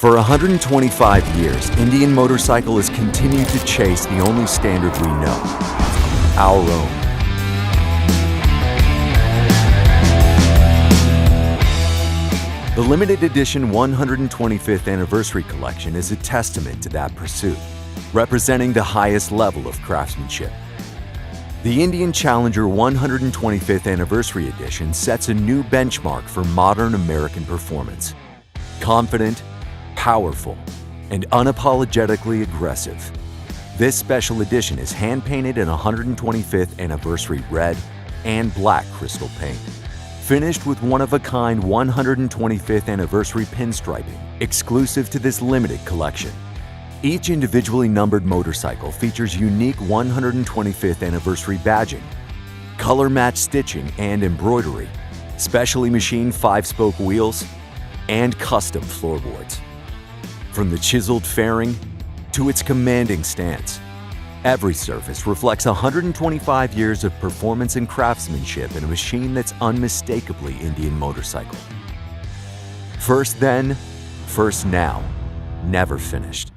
For 125 years, Indian Motorcycle has continued to chase the only standard we know, our own. The limited edition 125th Anniversary Collection is a testament to that pursuit, representing the highest level of craftsmanship. The Indian Challenger 125th Anniversary Edition sets a new benchmark for modern American performance. Confident, powerful, and unapologetically aggressive. This special edition is hand-painted in 125th Anniversary red and black crystal paint, finished with one-of-a-kind 125th Anniversary pinstriping, exclusive to this limited collection. Each individually numbered motorcycle features unique 125th Anniversary badging, color-matched stitching and embroidery, specially machined 5-spoke wheels, and custom floorboards. From the chiseled fairing to its commanding stance, every surface reflects 125 years of performance and craftsmanship in a machine that's unmistakably Indian Motorcycle. First then, first now, never finished.